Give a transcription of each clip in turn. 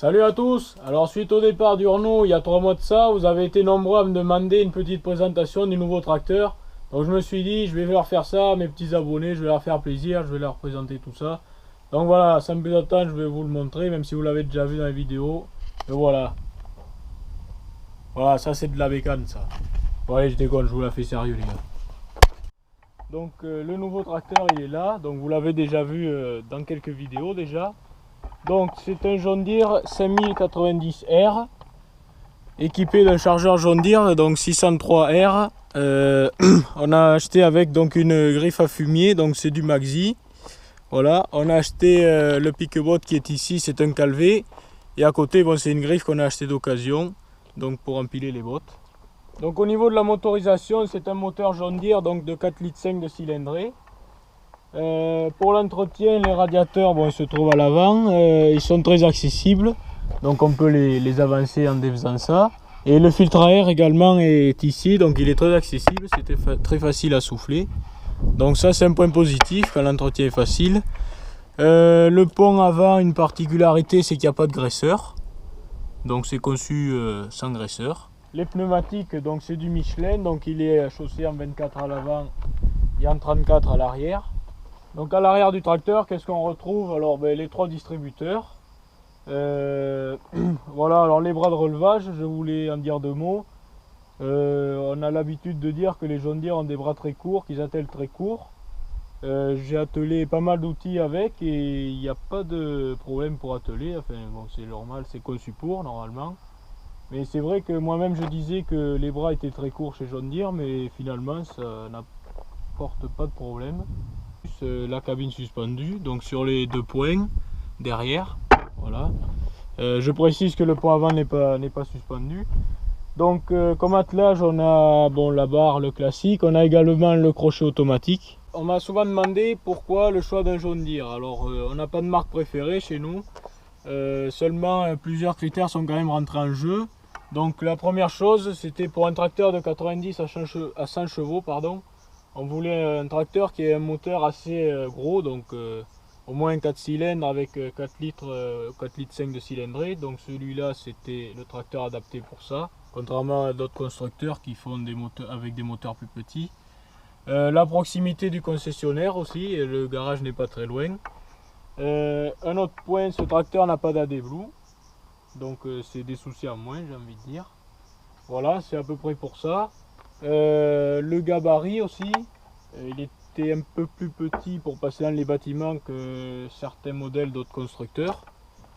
Salut à tous. Alors suite au départ du Renault il y a 3 mois de ça, vous avez été nombreux à me demander une petite présentation du nouveau tracteur. Donc je me suis dit je vais leur faire ça à mes petits abonnés, je vais leur faire plaisir, je vais leur présenter tout ça. Donc voilà, sans plus d'attendre je vais vous le montrer même si vous l'avez déjà vu dans la vidéo. Et voilà. Voilà, ça c'est de la bécane ça. Bon allez je déconne, je vous la fais sérieux les gars. Donc le nouveau tracteur il est là, donc vous l'avez déjà vu dans quelques vidéos déjà. Donc c'est un John Deere 5090R équipé d'un chargeur John Deere donc 603R. On a acheté avec donc une griffe à fumier, donc c'est du Maxi. Voilà, on a acheté le pique-bot qui est ici, c'est un Calvé. Et à côté bon, c'est une griffe qu'on a acheté d'occasion, donc pour empiler les bottes. Donc au niveau de la motorisation, c'est un moteur John Deere donc de 4,5 litres de cylindrée. Pour l'entretien, les radiateurs bon, ils se trouvent à l'avant, ils sont très accessibles, donc on peut les avancer en défaisant ça. Et le filtre à air également est ici, donc il est très accessible, c'était très facile à souffler. Donc ça c'est un point positif quand l'entretien est facile. Le pont avant, une particularité, c'est qu'il n'y a pas de graisseur, donc c'est conçu sans graisseur. Les pneumatiques, donc c'est du Michelin, donc il est chaussé en 24 à l'avant et en 34 à l'arrière. Donc à l'arrière du tracteur, qu'est-ce qu'on retrouve? Alors les 3 distributeurs. Voilà, alors les bras de relevage, je voulais en dire 2 mots. On a l'habitude de dire que les John Deere ont des bras très courts, qu'ils attellent très courts. J'ai attelé pas mal d'outils avec et il n'y a pas de problème pour atteler. Enfin bon, c'est normal, c'est conçu pour normalement. Mais c'est vrai que moi-même je disais que les bras étaient très courts chez John Deere, mais finalement ça n'apporte pas de problème. La cabine suspendue, donc sur les 2 points derrière. Voilà. Je précise que le pont avant n'est pas suspendu. Donc comme attelage, on a bon, la barre, le classique. On a également le crochet automatique. On m'a souvent demandé pourquoi le choix d'un John Deere. Alors on n'a pas de marque préférée chez nous. Seulement plusieurs critères sont quand même rentrés en jeu. Donc la première chose, c'était pour un tracteur de 90 à 100 chevaux, pardon. On voulait un tracteur qui ait un moteur assez gros, donc au moins 4 cylindres avec 4 litres 5 de cylindrée. Donc celui-là c'était le tracteur adapté pour ça, contrairement à d'autres constructeurs qui font des moteurs avec des moteurs plus petits. La proximité du concessionnaire aussi, et le garage n'est pas très loin. Un autre point, ce tracteur n'a pas d'AD Blue, donc c'est des soucis en moins, j'ai envie de dire. Voilà, c'est à peu près pour ça. Le gabarit aussi, il était un peu plus petit pour passer dans les bâtiments que certains modèles d'autres constructeurs.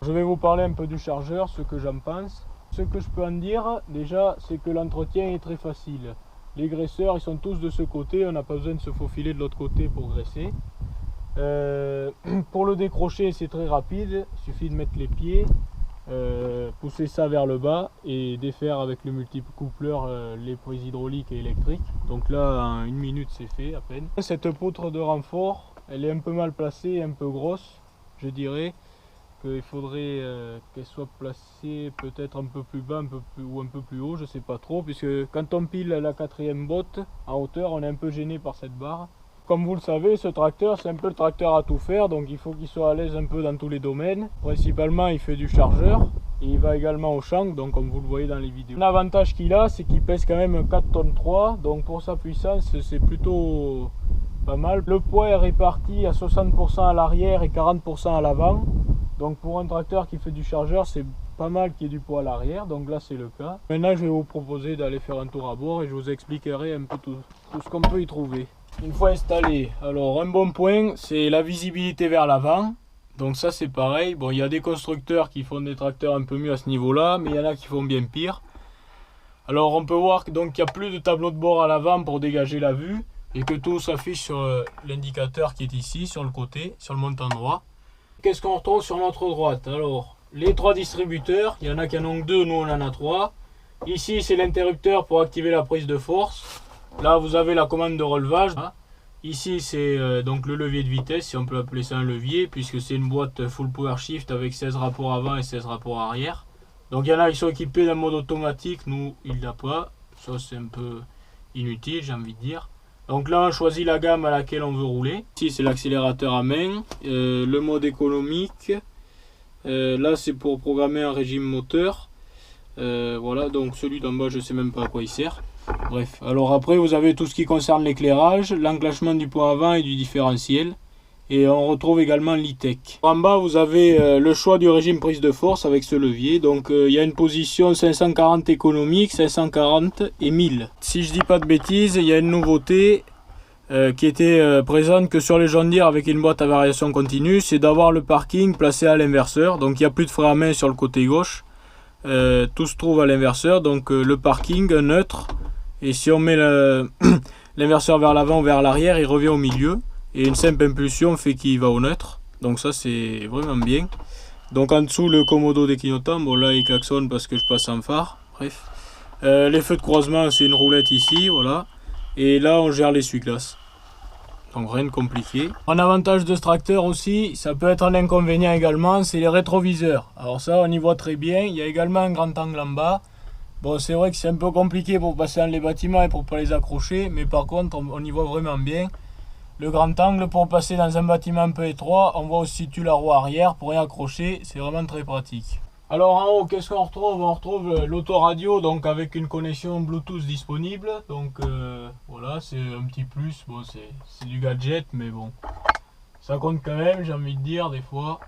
Je vais vous parler un peu du chargeur, ce que j'en pense. Ce que je peux en dire déjà, c'est que l'entretien est très facile. Les graisseurs ils sont tous de ce côté, on n'a pas besoin de se faufiler de l'autre côté pour graisser. Pour le décrocher c'est très rapide, il suffit de mettre les pieds. Pousser ça vers le bas et défaire avec le multicoupleur les prises hydrauliques et électriques. Donc là en 1 minute c'est fait à peine. Cette poutre de renfort elle est un peu mal placée, un peu grosse. Je dirais qu'il faudrait qu'elle soit placée peut-être un peu plus bas ou un peu plus haut, je sais pas trop, puisque quand on pile la 4e botte en hauteur on est un peu gêné par cette barre. Comme vous le savez, ce tracteur, c'est un peu le tracteur à tout faire, donc il faut qu'il soit à l'aise un peu dans tous les domaines. Principalement, il fait du chargeur et il va également au champ, donc comme vous le voyez dans les vidéos. L'avantage qu'il a, c'est qu'il pèse quand même 4,3 tonnes, donc pour sa puissance, c'est plutôt pas mal. Le poids est réparti à 60% à l'arrière et 40% à l'avant. Donc pour un tracteur qui fait du chargeur, c'est pas mal qu'il y ait du poids à l'arrière, donc là c'est le cas. Maintenant, je vais vous proposer d'aller faire un tour à bord et je vous expliquerai un peu tout ce qu'on peut y trouver. Une fois installé, alors un bon point c'est la visibilité vers l'avant, donc ça c'est pareil. Bon, il y a des constructeurs qui font des tracteurs un peu mieux à ce niveau là, mais il y en a qui font bien pire. Alors on peut voir qu'il n'y a plus de tableau de bord à l'avant pour dégager la vue et que tout s'affiche sur l'indicateur qui est ici sur le côté, sur le montant droit. Qu'est-ce qu'on retrouve sur notre droite? Alors les 3 distributeurs, il y en a qui en ont 2, nous on en a 3. Ici c'est l'interrupteur pour activer la prise de force. Là vous avez la commande de relevage. Ici c'est donc le levier de vitesse, si on peut appeler ça un levier, puisque c'est une boîte full power shift avec 16 rapports avant et 16 rapports arrière. Donc il y en a qui sont équipés d'un mode automatique, nous il l'a pas. Ça c'est un peu inutile, j'ai envie de dire. Donc là on choisit la gamme à laquelle on veut rouler. Ici c'est l'accélérateur à main, le mode économique, Là c'est pour programmer un régime moteur. Voilà, donc celui d'en bas je sais même pas à quoi il sert. Bref, alors après vous avez tout ce qui concerne l'éclairage, l'enclenchement du pont avant et du différentiel. Et on retrouve également l'e-tech. En bas vous avez le choix du régime prise de force avec ce levier. Donc il y a une position 540 économique, 540 et 1000. Si je dis pas de bêtises, il y a une nouveauté qui était présente que sur les John Deere avec une boîte à variation continue, c'est d'avoir le parking placé à l'inverseur. Donc il n'y a plus de frein à main sur le côté gauche. Tout se trouve à l'inverseur. Donc le parking neutre. Et si on met l'inverseur vers l'avant ou vers l'arrière, il revient au milieu. Et une simple impulsion fait qu'il va au neutre. Donc ça c'est vraiment bien. Donc en dessous le commodo des clignotants. Bon là il klaxonne parce que je passe en phare. Bref. Les feux de croisement c'est une roulette ici. Voilà. Et là on gère l'essuie-glace. Donc rien de compliqué. Un avantage de ce tracteur aussi, ça peut être un inconvénient également, c'est les rétroviseurs. Alors ça on y voit très bien. Il y a également un grand angle en bas. Bon c'est vrai que c'est un peu compliqué pour passer dans les bâtiments et pour pas les accrocher. Mais par contre on y voit vraiment bien. Le grand angle pour passer dans un bâtiment un peu étroit, on voit où se situe la roue arrière pour y accrocher, c'est vraiment très pratique. Alors en haut, qu'est-ce qu'on retrouve? On retrouve l'autoradio, donc avec une connexion Bluetooth disponible. Donc voilà, c'est un petit plus. Bon, c'est du gadget, mais bon, ça compte quand même, j'ai envie de dire, des fois.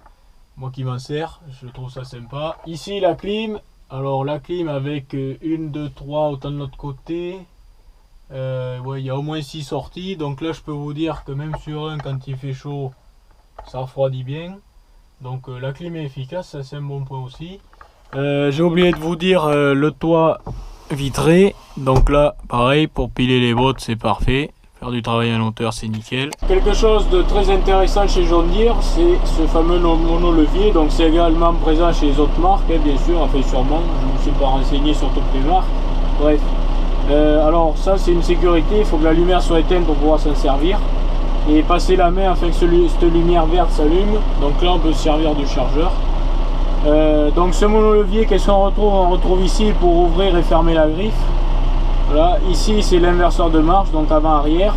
Moi qui m'en sers, je trouve ça sympa. Ici, la clim. Alors la clim avec 1, 2, 3, autant de l'autre côté. Ouais, il y a au moins 6 sorties, donc là je peux vous dire que même sur un, quand il fait chaud, ça refroidit bien. Donc la clim est efficace, ça c'est un bon point aussi. J'ai oublié de vous dire le toit vitré, donc là pareil, pour piler les bottes c'est parfait, faire du travail en hauteur c'est nickel. Quelque chose de très intéressant chez John Deere, c'est ce fameux mono-levier, donc c'est également présent chez les autres marques, hein, bien sûr, enfin sûrement, je ne me suis pas renseigné sur toutes les marques, bref. Alors ça c'est une sécurité, il faut que la lumière soit éteinte pour pouvoir s'en servir et passer la main afin que cette lumière verte s'allume. Donc là on peut se servir du chargeur. Donc ce mono-levier, qu'est-ce qu'on retrouve? On retrouve ici pour ouvrir et fermer la griffe. Voilà, ici c'est l'inverseur de marche, donc avant-arrière.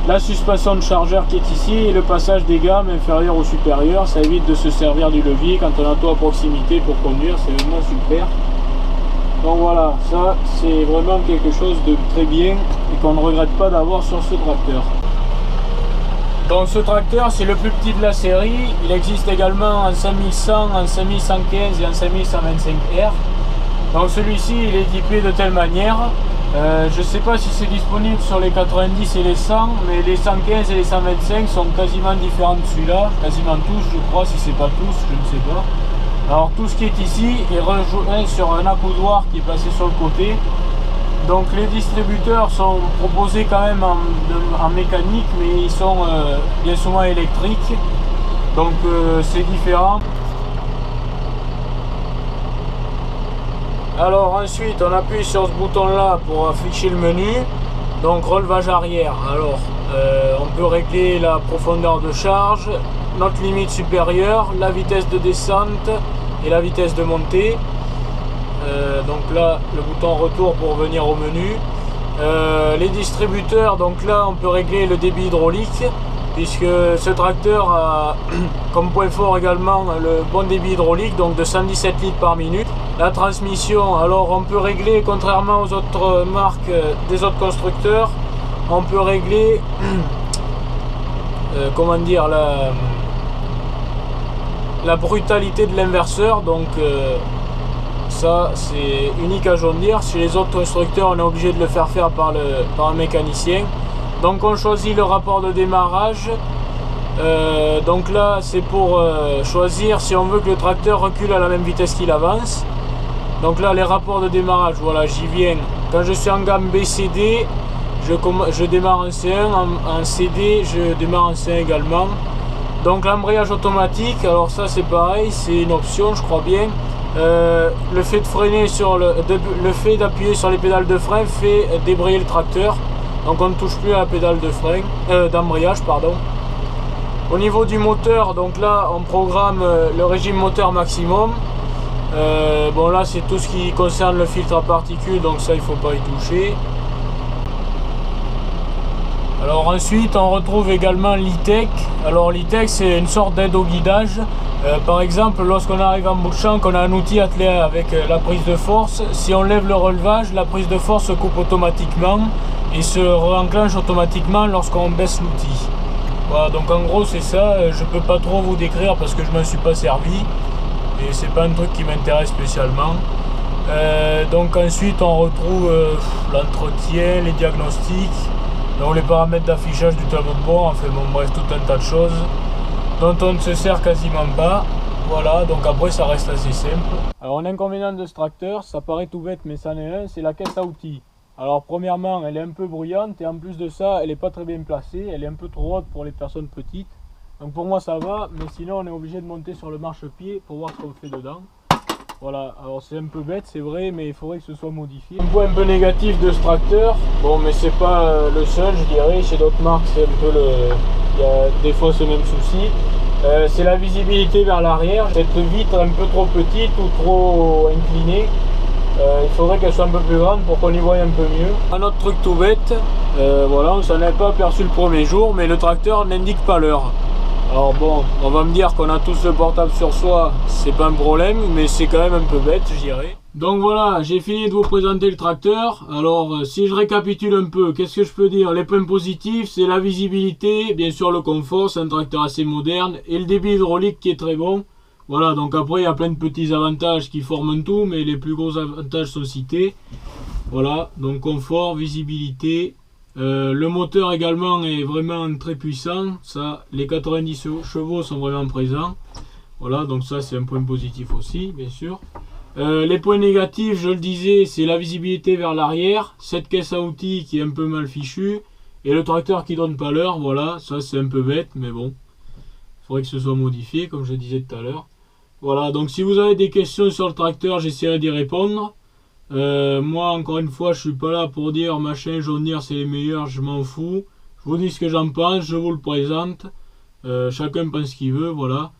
La suspension de chargeur qui est ici et le passage des gammes inférieures ou supérieures. Ça évite de se servir du levier quand on a tout à proximité pour conduire, c'est vraiment super. Donc voilà, ça c'est vraiment quelque chose de très bien et qu'on ne regrette pas d'avoir sur ce tracteur. Donc ce tracteur c'est le plus petit de la série, il existe également en 5100, en 5115 et en 5125R. Donc celui-ci il est équipé de telle manière, je ne sais pas si c'est disponible sur les 90 et les 100, mais les 115 et les 125 sont quasiment différents de celui-là, quasiment tous je crois, si c'est pas tous, je ne sais pas. Alors tout ce qui est ici est rejoint sur un accoudoir qui est placé sur le côté. Donc les distributeurs sont proposés quand même en mécanique, mais ils sont bien souvent électriques. Donc c'est différent. Alors ensuite on appuie sur ce bouton là pour afficher le menu. Donc relevage arrière. Alors on peut régler la profondeur de charge, notre limite supérieure, la vitesse de descente et la vitesse de montée. Donc là le bouton retour pour revenir au menu. Les distributeurs, donc là on peut régler le débit hydraulique puisque ce tracteur a comme point fort également le bon débit hydraulique, donc de 117 litres par minute. La transmission, alors on peut régler, contrairement aux autres marques des autres constructeurs, on peut régler comment dire, la brutalité de l'inverseur. Donc ça c'est unique à John Deere. Chez les autres constructeurs on est obligé de le faire par un mécanicien. Donc on choisit le rapport de démarrage. Donc là c'est pour choisir si on veut que le tracteur recule à la même vitesse qu'il avance. Donc là les rapports de démarrage, voilà, j'y viens. Quand je suis en gamme BCD, je démarre en C1, en CD je démarre en C1 également. Donc l'embrayage automatique, alors ça c'est pareil, c'est une option je crois bien. Le fait de freiner le fait d'appuyer sur les pédales de frein fait débrayer le tracteur. Donc on ne touche plus à la pédale de frein, d'embrayage pardon. Au niveau du moteur, donc là on programme le régime moteur maximum. Bon là c'est tout ce qui concerne le filtre à particules, donc ça il faut pas y toucher. Alors ensuite on retrouve également l'e-tech. Alors l'e-tech c'est une sorte d'aide au guidage. Par exemple lorsqu'on arrive en bout de champ, qu'on a un outil attelé avec la prise de force, si on lève le relevage, la prise de force se coupe automatiquement et se réenclenche automatiquement lorsqu'on baisse l'outil. Voilà, donc en gros c'est ça, je peux pas trop vous décrire parce que je m'en suis pas servi et c'est pas un truc qui m'intéresse spécialement. Donc ensuite on retrouve l'entretien, les diagnostics, donc les paramètres d'affichage du tableau de bord, enfin bon bref tout un tas de choses dont on ne se sert quasiment pas. Voilà, donc après ça reste assez simple. Alors l'inconvénient de ce tracteur, ça paraît tout bête mais ça en est un, c'est la caisse à outils. Alors premièrement elle est un peu bruyante et en plus de ça elle est pas très bien placée, elle est un peu trop haute pour les personnes petites. Donc pour moi ça va, mais sinon on est obligé de monter sur le marchepied pour voir ce qu'on fait dedans. Voilà, alors c'est un peu bête, c'est vrai, mais il faudrait que ce soit modifié. Un point un peu négatif de ce tracteur, bon mais c'est pas le seul je dirais, chez d'autres marques c'est un peu il y a des fois ce même souci. C'est la visibilité vers l'arrière, cette vitre un peu trop petite ou trop inclinée. Il faudrait qu'elle soit un peu plus grande pour qu'on y voie un peu mieux. Un autre truc tout bête, voilà, on s'en est pas aperçu le premier jour, mais le tracteur n'indique pas l'heure. Alors bon, on va me dire qu'on a tous le portable sur soi, c'est pas un problème, mais c'est quand même un peu bête, je dirais. Donc voilà, j'ai fini de vous présenter le tracteur. Alors si je récapitule un peu, qu'est-ce que je peux dire? Les points positifs, c'est la visibilité, bien sûr le confort, c'est un tracteur assez moderne, et le débit hydraulique qui est très bon. Voilà, donc après il y a plein de petits avantages qui forment un tout, mais les plus gros avantages sont cités. Voilà, donc confort, visibilité. Le moteur également est vraiment très puissant, ça, les 90 chevaux sont vraiment présents. Voilà, donc ça c'est un point positif aussi, bien sûr. Les points négatifs, je le disais, c'est la visibilité vers l'arrière, cette caisse à outils qui est un peu mal fichue, et le tracteur qui donne pas l'heure, voilà, ça c'est un peu bête, mais bon, il faudrait que ce soit modifié, comme je disais tout à l'heure. Voilà, donc si vous avez des questions sur le tracteur, j'essaierai d'y répondre. Moi, encore une fois, je suis pas là pour dire machin, John Deere c'est les meilleurs, je m'en fous. Je vous dis ce que j'en pense, je vous le présente. Chacun pense ce qu'il veut, voilà.